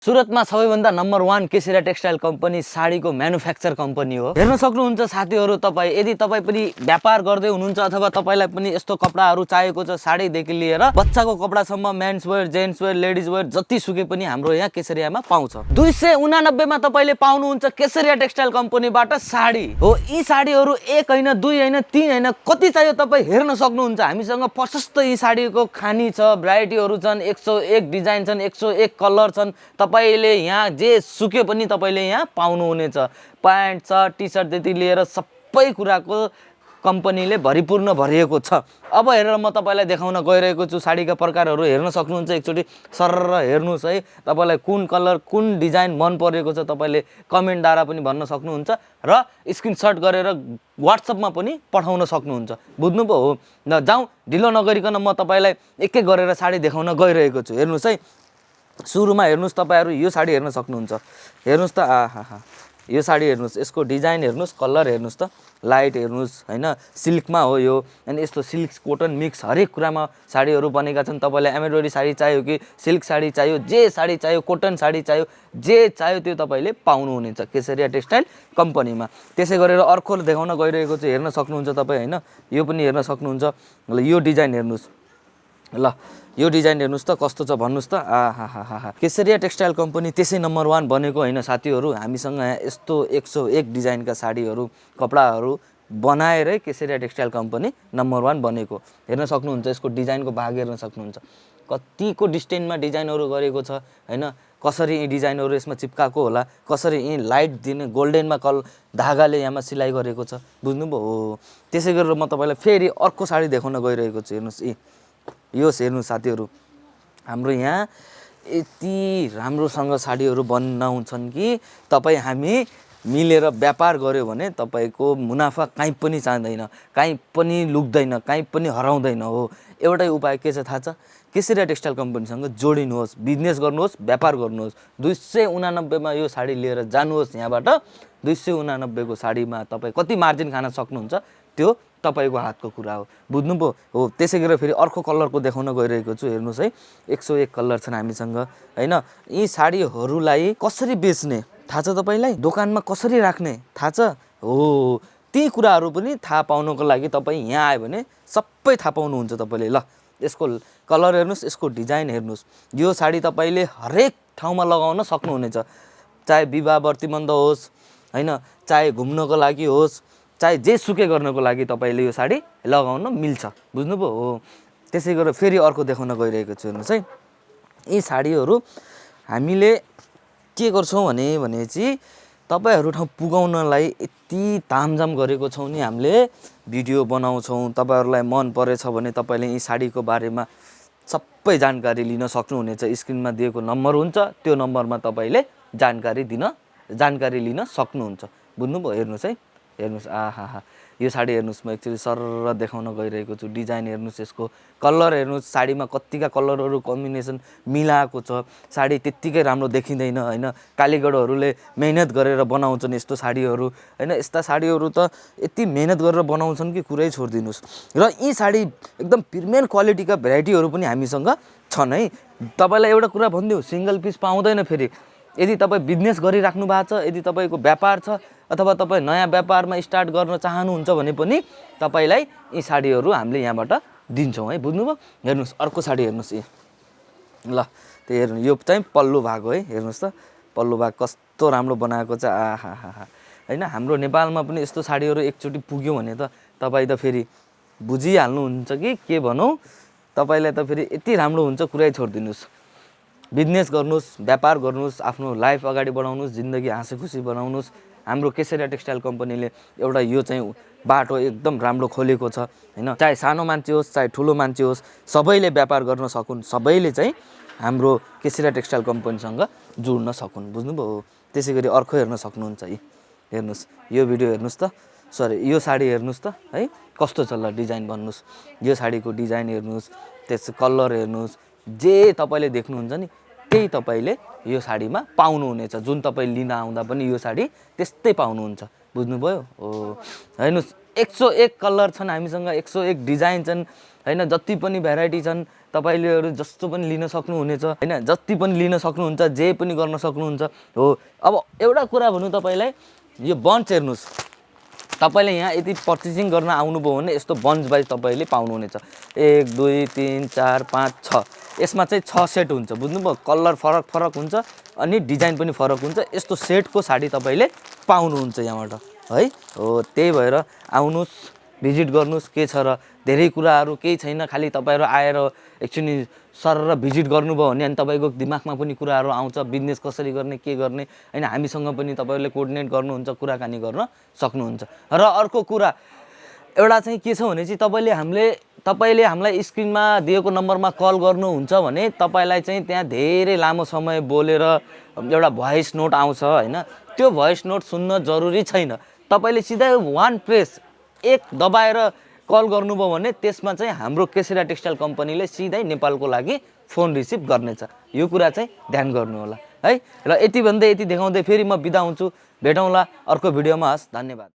सुरतमा सबैभन्दा नम्बर 1 केसरिया textile company साडीको manufacture company हो। हेर्न सक्नुहुन्छ साथीहरू, तपाईँ यदि तपाईँ पनि व्यापार गर्दै हुनुहुन्छ अथवा तपाईलाई पनि यस्तो कपडाहरू चाहिएको छ, साडीदेखि लिएर बच्चाको कपडासम्म, men's wear, gents wear, ladies wear जति सुके पनि हाम्रो यहाँ केसरियामा पाउँछ। 289 मा तपाईले पाउनुहुन्छ केसरिया टेक्सटाइल कम्पनीबाट साडी हो। यी साडीहरू एक हैन, दुई हैन, तीन हैन, कति चाहियो तपाईँ हेर्न सक्नुहुन्छ। हामीसँग प्रशस्त यी साडीको खानी छ, भेराइटीहरू छन्, 101 डिजाइन छन्, 101 कलर छन्। तपाईले यहाँ जे सुके पनि तपाईले यहाँ पाउनुहुनेछ। प्यान्ट छ, टी शर्टदेखि लिएर सबै कुराको कम्पनीले भरिपूर्ण भरिएको छ। अब हेरेर म तपाईलाई देखाउन गइरहेको छु साडीका प्रकारहरू। हेर्न सक्नुहुन्छ, एकचोटि सरर हेर्नुस् है। तपाईलाई कुन कलर, कुन डिजाइन मन परेको छ तपाईले कमेन्टद्वारा पनि भन्न सक्नुहुन्छ र स्क्रिनशट गरेर व्हाट्सएपमा पनि पठाउन सक्नुहुन्छ। बुझ्नुभयो हो। न जाउँ, ढिलो नगरिकन म तपाईलाई एक एक गरेर साडी देखाउन गइरहेको छु। हेर्नुस् है, सुरुमा हेर्नुस्, तपाईहरु यो साडी हेर्न सक्नुहुन्छ। हेर्नुस् त, आहा, यो साडी हेर्नुस्, यसको डिजाइन हेर्नुस्, कलर हेर्नुस् त, लाइट हेर्नुस् हैन, सिल्कमा हो यो। अनि यस्तो सिल्क कटन मिक्स हरेक कुरामा साडीहरू बनेका छन्। तपाईलाई एम्ब्रोइडरी साडी चाहियो कि सिल्क साडी चाहियो, जे साडी चाहियो, कटन साडी चाहियो, जे चाहियो त्यो तपाईले पाउनुहुनेछ केसरिया टेक्सटाइल कम्पनीमा। त्यसै गरेर अर्को देखाउन गइरहेको छु। हेर्न सक्नुहुन्छ तपाईँ हैन, यो पनि हेर्न सक्नुहुन्छ। ल यो डिजाइन हेर्नुस्, ल यो डिजाइन हेर्नुस् त कस्तो छ भन्नुस् त। आहा, केसरिया टेक्सटाइल कम्पनी त्यसै नम्बर 1 बनेको हैन साथीहरू। हामीसँग यस्तो 101 डिजाइनका साडीहरू, कपडाहरू बनाएरै केसरिया टेक्सटाइल कम्पनी नम्बर 1 बनेको। हेर्न सक्नुहुन्छ, यसको डिजाइनको भाग हेर्न सक्नुहुन्छ, कतिको डिस्टेन्समा डिजाइनहरू गरेको छ हैन। कसरी यी डिजाइनहरू यसमा चिपकाएको होला, कसरी यी लाइट दिने गोल्डनमा धागाले यहाँमा सिलाइ गरेको छ। बुझ्नुभयो हो। त्यसै गरेर म तपाईलाई फेरि अर्को साडी देखाउन गइरहेको छु। हेर्नुस्, यो हेर्नु साथीहरू, हाम्रो यहाँ यति राम्रोसँग साडीहरू बनाउँछन् कि तपाईँ हामी मिलेर व्यापार गर्यो भने तपाईको मुनाफा कहीँ पनि जाँदैन, कहीँ पनि लुक्दैन, कहीँ पनि हराउँदैन हो। एउटै उपाय के छ थाहा छ? केसरिया टेक्सटाइल कम्पनीसँग जोडिनुहोस्, बिजनेस गर्नुहोस्, व्यापार गर्नुहोस्। 289 मा यो साडी लिएर जानुहोस् यहाँबाट। 289 को साडीमा तपाईँ कति मार्जिन खान सक्नुहुन्छ त्यो तपाईको हातको कुरा हो। बुझ्नुभयो हो। त्यसै गरेर फेरि अर्को कलरको देखाउन गइरहेको छु। हेर्नुस् है, 101 कलर छन् हामीसँग हैन। यी साडीहरूलाई कसरी बेच्ने थाहा छ तपाईलाई? दोकानमा कसरी राख्ने थाहा छ हो? ती कुराहरू पनि थाहा पाउनको लागि तपाईँ यहाँ आयो भने सबै थाहा पाउनुहुन्छ तपाईले। ल यसको कलर हेर्नुस्, यसको डिजाइन हेर्नुस्। यो साडी तपाईले हरेक ठाउँमा लगाउन सक्नुहुनेछ। चाहे विवाह बर्तिमन्द होस् हैन, चाहे घुम्नको लागि होस्, चाहे जे सुके गर्नको लागि तपाईले यो साडी लगाउन मिल्छ। बुझ्नुभयो हो। त्यसै गरेर फेरि अर्को देखाउन गइरहेको छु। हेर्नुस् है, यी साडीहरू हामीले के गर्छौँ भने चाहिँ तपाईहरु ठाउँ पुगाउनलाई यति तामझाम गरेको छौँ नि हामीले। भिडियो बनाउँछौँ, तपाईहरुलाई मन परेछ भने तपाईले यी साडीको बारेमा सबै जानकारी लिन सक्नुहुनेछ। स्क्रिनमा दिएको नम्बर हुन्छ, त्यो नम्बरमा तपाईले जानकारी लिन सक्नुहुन्छ। बुझ्नुभयो? हेर्नुस् है, हेर्नुस्, आहा, यो साडी हेर्नुस्। म एकचोटि सरर देखाउन गइरहेको छु। डिजाइन हेर्नुस्, यसको कलर हेर्नुस्, साडीमा कतिका कलरहरू कम्बिनेसन मिलाएको छ। साडी त्यत्तिकै राम्रो देखिँदैन हैन। कालीगढहरूले मेहनत गरेर बनाउँछन् यस्तो साडीहरू हैन। यस्ता साडीहरू त यति मेहनत गरेर बनाउँछन् कि कुरै छोडिदिनुस्। र यी साडी एकदम प्रिमियम क्वालिटीका भेराइटीहरू पनि हामीसँग छन् है। तपाईलाई एउटा कुरा भनिदिउँ, सिंगल पिस पाउँदैन फेरि। यदि तपाईँ बिजनेस गरिराख्नु भएको छ, यदि तपाईँको व्यापार छ अथवा तपाईँ नयाँ व्यापारमा स्टार्ट गर्न चाहनुहुन्छ भने पनि तपाईलाई यी साडीहरू हामीले यहाँबाट दिन्छौँ है। बुझ्नुभयो? हेर्नुस्, अर्को साडी हेर्नुस्। ल त्यो हेर्नु, यो चाहिँ पल्लो भाग हो है। हेर्नुस् त, पल्लो भाग कस्तो राम्रो बनाएको छ। आहा हैन, हाम्रो नेपालमा पनि यस्तो साडीहरू एकचोटि पुग्यो भने त तपाईँ त फेरि बुझिहाल्नुहुन्छ कि के भनौँ। तपाईलाई त फेरि यति राम्रो हुन्छ, कुरै छोडिदिनुस्। बिजनेस गर्नुस्, व्यापार गर्नुस्, आफ्नो लाइफ अगाडि बढाउनुस्, जिन्दगी हाँसे खुसी बनाउनुस्। हाम्रो केसरिया टेक्सटाइल कम्पनीले एउटा यो चाहिँ बाटो एकदम राम्रो खोलेको छ हैन। चाहे सानो मान्छे होस्, चाहे ठुलो मान्छे होस्, सबैले व्यापार गर्न सकुन्, सबैले चाहिँ हाम्रो केसरिया टेक्सटाइल कम्पनीसँग जोड्न सकुन्। बुझ्नुभयो? त्यसै गरी अर्को हेर्न सक्नुहुन्छ। हेर्नुस्, यो भिडियो हेर्नुस् त, सरी यो साडी हेर्नुस् त है, कस्तो छ ल डिजाइन भन्नुस्। यो साडीको डिजाइन हेर्नुस्, त्यस कलर हेर्नुस्, जे तपाईले देख्नुहुन्छ नि त्यही तपाईले यो साडीमा पाउनुहुनेछ। जुन तपाईँ लिन आउँदा पनि यो साडी त्यस्तै पाउनुहुन्छ। बुझ्नुभयो हो। हेर्नुस्, 101 कलर छन् हामीसँग, 101 डिजाइन छन् हैन। जति पनि भेराइटी छन् तपाईँलेहरू जस्तो पनि लिन सक्नुहुनेछ हैन, जति पनि लिन सक्नुहुन्छ, जे पनि गर्न सक्नुहुन्छ हो। अब एउटा कुरा भन्नु तपाईँलाई, यो बन्च हेर्नुहोस्, तपाईँले यहाँ यदि पर्चेसिङ गर्न आउनुभयो भने यस्तो बन्च वाइज तपाईँले पाउनुहुनेछ। 1 2 3 4 5 6 यसमा चाहिँ 6 सेट हुन्छ, बुझ्नुभयो? कलर फरक फरक हुन्छ अनि डिजाइन पनि फरक हुन्छ। यस्तो सेटको साडी तपाईँले पाउनुहुन्छ यहाँबाट है। हो त्यही भएर आउनुहोस्, भिजिट गर्नुहोस्। के छ र, धेरै कुराहरू केही छैन, खालि तपाईँहरू आएर एकचुअली सर र भिजिट गर्नुभयो भने अनि तपाईँको दिमागमा पनि कुराहरू आउँछ, बिजनेस कसरी गर्ने, के गर्ने हैन। हामीसँग पनि तपाईँहरूले कोअर्डिनेट गर्नुहुन्छ, कुराकानी गर्न सक्नुहुन्छ। र अर्को कुरा एउटा चाहिँ के छ भने चाहिँ तपाईँले हामीलाई स्क्रिनमा दिएको नम्बरमा कल गर्नुहुन्छ भने तपाईँलाई चाहिँ त्यहाँ धेरै लामो समय बोलेर एउटा भोइस नोट आउँछ हैन। त्यो भोइस नोट सुन्न जरुरी छैन। तपाईँले सिधै वान प्रेस एक दबाएर कल गर्नुभयो भने त्यसमा चाहिँ हाम्रो केसेरा टेक्सटाइल कम्पनीले सिधै नेपालको लागि फोन रिसिभ गर्नेछ। यो कुरा चाहिँ ध्यान गर्नु होला है। र यति भन्दै यति देखाउँदै फेरि म बिदा हुन्छु। भेटौँला अर्को भिडियोमा। हस्, धन्यवाद।